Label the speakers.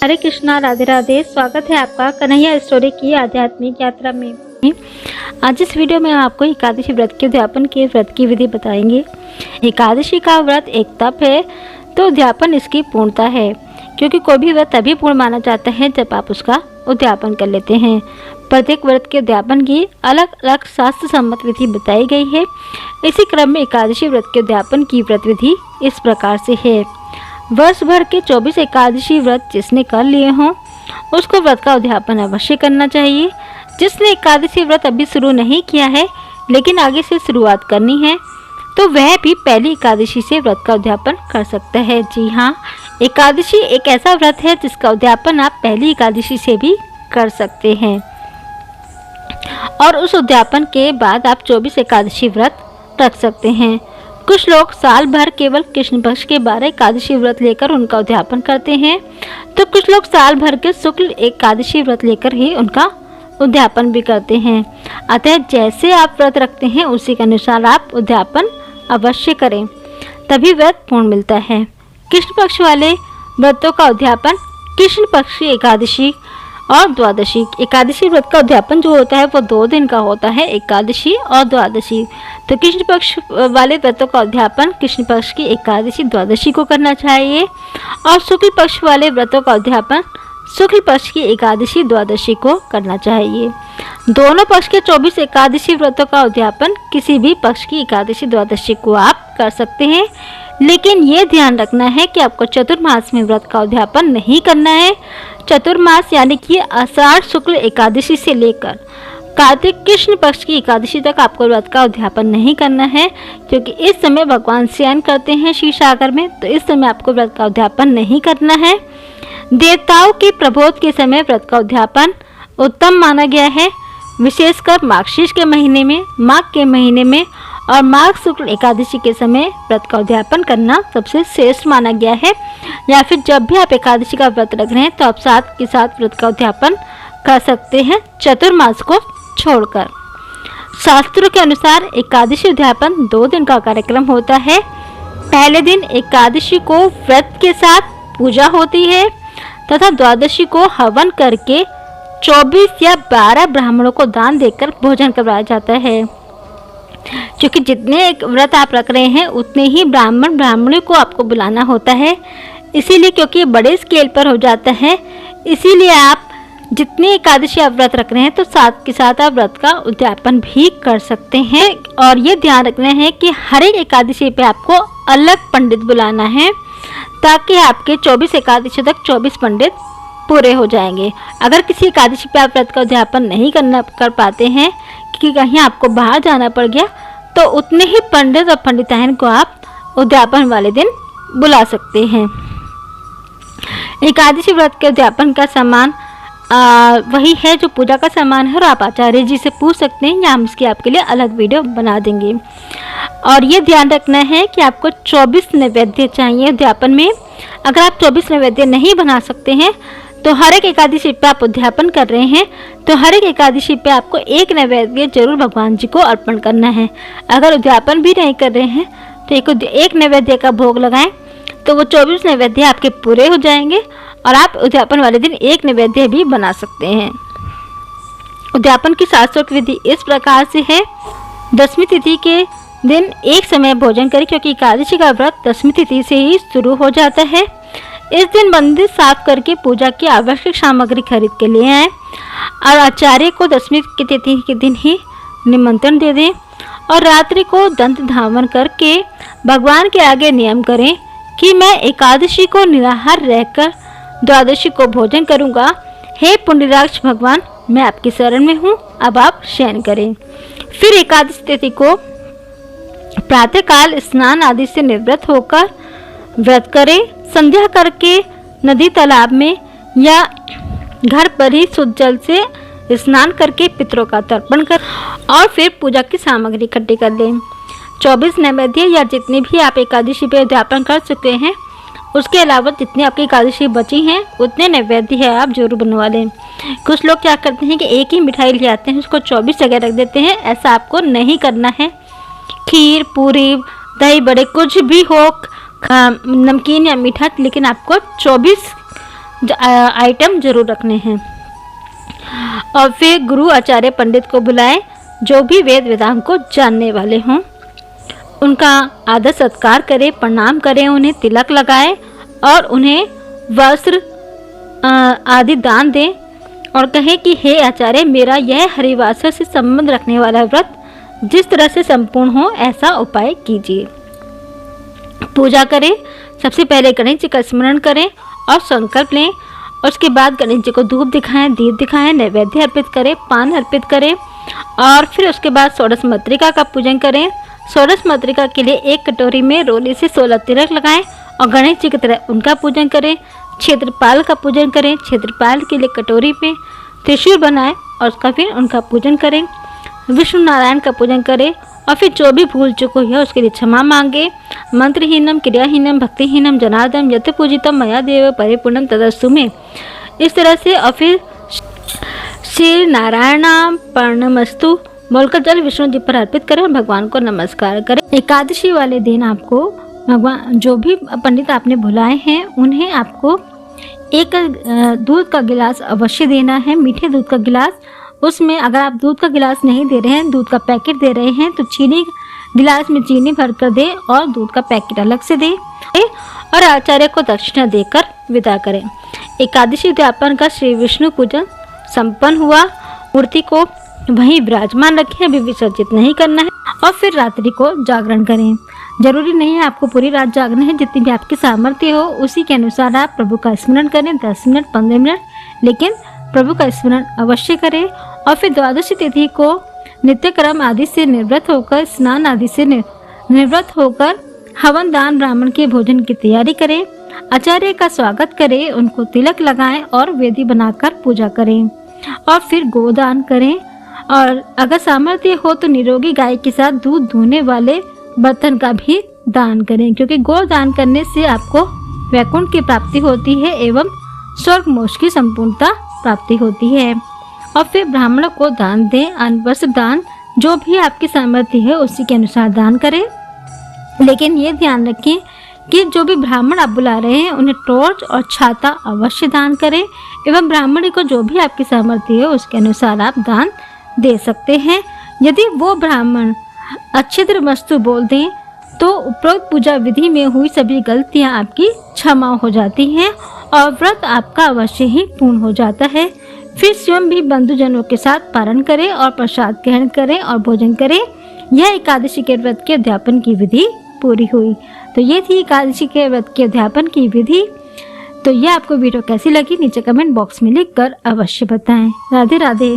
Speaker 1: हरे कृष्णा, राधे राधे। स्वागत है आपका कन्हैया स्टोरी की आध्यात्मिक यात्रा में। आज इस वीडियो में हम आपको एकादशी व्रत के उद्यापन के व्रत की विधि बताएंगे। एकादशी का व्रत एक तप है, तो उद्यापन इसकी पूर्णता है, क्योंकि कोई भी व्रत तभी पूर्ण माना जाता है जब आप उसका उद्यापन कर लेते हैं। प्रत्येक व्रत के उद्यापन की अलग अलग शास्त्र सम्मत विधि बताई गई है। इसी क्रम में एकादशी व्रत के उद्यापन की व्रत विधि इस प्रकार से है। वर्ष भर के 24 एकादशी व्रत जिसने कर लिए हों उसको व्रत का उद्यापन अवश्य करना चाहिए। जिसने एकादशी व्रत अभी शुरू नहीं किया है लेकिन आगे से शुरुआत करनी है, तो वह भी पहली एकादशी से व्रत का उद्यापन कर सकता है। जी हाँ, एकादशी एक ऐसा व्रत है जिसका उद्यापन आप पहली एकादशी से भी कर सकते हैं, और उस उद्यापन के बाद आप 24 एकादशी व्रत रख सकते हैं। कुछ लोग साल भर केवल कृष्ण पक्ष के 12 एकादशी व्रत लेकर उनका उद्यापन करते हैं, तो कुछ लोग साल भर के शुक्ल एकादशी व्रत लेकर ही उनका उद्यापन भी करते हैं। अतः जैसे आप व्रत रखते हैं उसी के अनुसार आप उद्यापन अवश्य करें, तभी व्रत पूर्ण मिलता है। कृष्ण पक्ष वाले व्रतों का उद्यापन कृष्ण पक्ष की एकादशी और द्वादशी। एकादशी व्रत का उद्यापन जो होता है वो 2 दिन का होता है, एकादशी और द्वादशी। तो कृष्ण पक्ष वाले व्रतों का उद्यापन कृष्ण पक्ष की एकादशी द्वादशी को करना चाहिए, और शुक्ल पक्ष वाले व्रतों का उद्यापन शुक्ल पक्ष की एकादशी द्वादशी को करना चाहिए। दोनों पक्ष के 24 एकादशी व्रतों का उद्यापन किसी भी पक्ष की एकादशी द्वादशी को आप कर सकते हैं, लेकिन ये ध्यान रखना है कि आपको चतुर्मास में व्रत का उद्यापन नहीं करना है। चतुर्मास यानी कि आषाढ़ शुक्ल एकादशी से लेकर कार्तिक कृष्ण पक्ष की एकादशी तक आपको व्रत का उद्यापन नहीं करना है, क्योंकि इस समय भगवान शयन करते हैं क्षीर सागर में, तो इस समय आपको व्रत का उद्यापन नहीं करना है। देवताओं के प्रबोध के समय व्रत का उद्यापन उत्तम माना गया है, विशेषकर माघशीर्ष के महीने में, माघ के महीने में और माघ शुक्ल एकादशी के समय व्रत का उद्यापन करना सबसे श्रेष्ठ माना गया है। या फिर जब भी आप एकादशी का व्रत रख रहे हैं तो आप साथ के साथ व्रत का उद्यापन कर सकते हैं, चतुर्मास को छोड़कर। शास्त्रों के अनुसार एकादशी उद्यापन 2 दिन का कार्यक्रम होता है। पहले दिन एकादशी को व्रत के साथ पूजा होती है तथा द्वादशी को हवन करके 24 या 12 ब्राह्मणों को दान देकर भोजन करवाया जाता है। क्योंकि जितने व्रत आप रख रहे हैं उतने ही ब्राह्मणों को आपको बुलाना होता है, इसीलिए क्योंकि बड़े स्केल पर हो जाता है, इसीलिए आप जितने एकादशी आप व्रत रख रहे हैं तो साथ के साथ आप व्रत का उद्यापन भी कर सकते हैं। और ये ध्यान रखना है कि हर एक एकादशी पे आपको अलग पंडित बुलाना है, ताकि आपके 24 एकादशी तक 24 पंडित पूरे हो जाएंगे। अगर किसी एकादशी पे आप व्रत का उद्यापन नहीं कर पाते हैं कि कहीं आपको बाहर जाना पड़ गया, तो उतने ही पंडित और पंडितायन को आप उद्यापन वाले दिन बुला सकते हैं। एकादशी व्रत के उद्यापन का सामान वही है जो पूजा का सामान है, और आप आचार्य जी से पूछ सकते हैं, या हम इसकी आपके लिए अलग वीडियो बना देंगे। और ये ध्यान रखना है कि आपको 24 नैवेद्य चाहिए उद्यापन में। अगर आप 24 नैवेद्य नहीं बना सकते हैं तो हर एक एकादशी पे आप उद्यापन कर रहे हैं तो हर एक एकादशी पे आपको एक नैवेद्य जरूर भगवान जी को अर्पण करना है। अगर उद्यापन भी नहीं कर रहे हैं तो एक नैवेद्य का भोग लगाएं, तो वो 24 नैवेद्य आपके पूरे हो जाएंगे, और आप उद्यापन वाले दिन एक नैवेद्य भी बना सकते हैं। उद्यापन की शास्त्रोक्त विधि इस प्रकार से है। दशमी तिथि के दिन एक समय भोजन करें, क्योंकि एकादशी का व्रत दशमी तिथि से ही शुरू हो जाता है। इस दिन मंदिर साफ करके पूजा की आवश्यक सामग्री खरीद के ले आएं, और आचार्य को दशमी की तिथि के दिन ही निमंत्रण दे दें, और रात्रि को दंत धावन करके भगवान के आगे नियम करें कि मैं एकादशी को निराहार रहकर द्वादशी को भोजन करूंगा। हे पुंडरीकाक्ष भगवान, मैं आपकी शरण में हूँ, अब आप शयन करें। फिर एकादशी तिथि को प्रातःकाल स्नान आदि से निवृत्त होकर व्रत करें। संध्या करके नदी तालाब में या घर पर ही शुद्ध जल से स्नान करके पितरों का तर्पण कर, और फिर पूजा की सामग्री इकट्ठी कर लें। 24 नैवेद्य या जितने भी आप एकादशी पे उद्यापन कर चुके हैं उसके अलावा जितनी आपकी एकादशी बची हैं उतने नैवेद्य है आप जरूर बनवा लें। कुछ लोग क्या करते हैं कि एक ही मिठाई ले आते हैं, उसको 24 जगह रख देते हैं। ऐसा आपको नहीं करना है। खीर, पूरी, दही बड़े कुछ भी हो, नमकीन या मीठा, लेकिन आपको 24 आइटम जरूर रखने हैं। और फिर गुरु आचार्य पंडित को बुलाएं, जो भी वेद वेदांत को जानने वाले हों। उनका आदर सत्कार करें, प्रणाम करें, उन्हें तिलक लगाएं और उन्हें वस्त्र आदि दान दें और कहें कि हे आचार्य, मेरा यह हरिवासर से संबंध रखने वाला व्रत जिस तरह से संपूर्ण हो ऐसा उपाय कीजिए। पूजा करें, सबसे पहले गणेश जी का स्मरण करें और संकल्प लें। उसके बाद गणेश जी को धूप दिखाएं, दीप दिखाएं, नैवेद्य अर्पित करें, पान अर्पित करें और फिर उसके बाद षोडश मातृका का पूजन करें। षोडश मातृका के लिए एक कटोरी में रोली से 16 तिलक लगाएं और गणेश जी की तरह उनका पूजन करें। क्षेत्रपाल का पूजन करें, क्षेत्रपाल के लिए कटोरी पे त्रिशूल बनाएं और उसका फिर उनका पूजन करें। विष्णु नारायण का पूजन करें और फिर जो भी भूल चुक हुई है उसके लिए क्षमा मांगे। मंत्रहीनम क्रियाहीनम भक्तिहीनम जनार्दन यत पूजितम मया देव परिपूर्णम तदस्तु में, इस तरह से। और फिर श्री नारायणाम पर्णमस्तु बोलकर जल विष्णु जी पर अर्पित करें और भगवान को नमस्कार करें। एकादशी वाले दिन आपको भगवान जो भी पंडित आपने बुलाए हैं उन्हें आपको एक दूध का गिलास अवश्य देना है, मीठे दूध का गिलास। उसमें अगर आप दूध का गिलास नहीं दे रहे हैं, दूध का पैकेट दे रहे हैं, तो चीनी गिलास में चीनी भर कर दें और दूध का पैकेट अलग से दें और आचार्य को दक्षिणा देकर विदा करें। एकादशी उद्यापन का श्री विष्णु पूजन संपन्न हुआ। मूर्ति को वहीं विराजमान रखें, अभी विसर्जित नहीं करना है। और फिर रात्रि को जागरण करें। जरूरी नहीं है आपको पूरी रात जागना है, जितनी भी आपकी सामर्थ्य हो उसी के अनुसार आप प्रभु का स्मरण करें, 10 मिनट 15 मिनट, लेकिन प्रभु का स्मरण अवश्य करें। और फिर द्वादशी तिथि को नित्यक्रम आदि से निवृत्त होकर, स्नान आदि से निवृत्त होकर हवन दान ब्राह्मण के भोजन की तैयारी करें। आचार्य का स्वागत करें, उनको तिलक लगाएं और वेदी बनाकर पूजा करें। और फिर गोदान करें और अगर सामर्थ्य हो तो निरोगी गाय के साथ दूध दूहने वाले बर्तन का भी दान करें, क्योंकि गोदान करने से आपको वैकुंठ की प्राप्ति होती है एवं स्वर्ग मोक्ष की संपूर्णता प्राप्ति होती है। और फिर ब्राह्मणों को दान दें, अन्न वस्त्र दान जो भी आपकी सामर्थ्य है उसी के अनुसार दान करें। लेकिन ये ध्यान रखें कि जो भी ब्राह्मण आप बुला रहे हैं उन्हें टॉर्च और छाता अवश्य दान करें एवं ब्राह्मणी को जो भी आपकी सामर्थ्य है उसके अनुसार आप दान दे सकते हैं। यदि वो ब्राह्मण अच्छेद्र वस्तु बोल दें तो उपरोक्त पूजा विधि में हुई सभी गलतियां आपकी क्षमा हो जाती हैं और व्रत आपका अवश्य ही पूर्ण हो जाता है। फिर स्वयं भी बंधुजनों के साथ पारण करें और प्रसाद ग्रहण करें और भोजन करें। यह एकादशी के व्रत के अध्यापन की विधि पूरी हुई। तो ये थी एकादशी के व्रत के अध्यापन की विधि। तो ये आपको वीडियो कैसी लगी नीचे कमेंट बॉक्स में लिखकर अवश्य बताएं। राधे राधे।